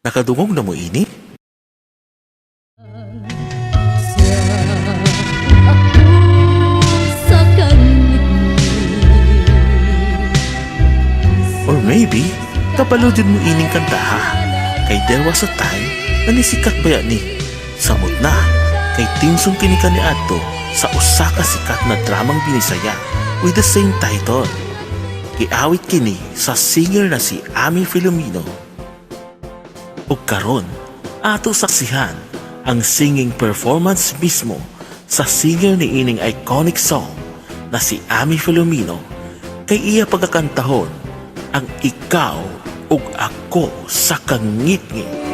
Nakadungog na mo ini? Or maybe, kabaludin mo ining kanta ha. Kay there was a time na nisikat baya ni. Samot na, kay tinsong kini kaniadto sa usa ka sikat na dramang binisaya with the same title. Giawit kini sa singer na si Amie Filomeno. Ug karon, ato saksihan ang singing performance mismo sa singer ni ining iconic song na si Amie Filomeno kay iya pagkakantahon ang Ikaw ug Ako sa Kangitngit.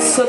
Sa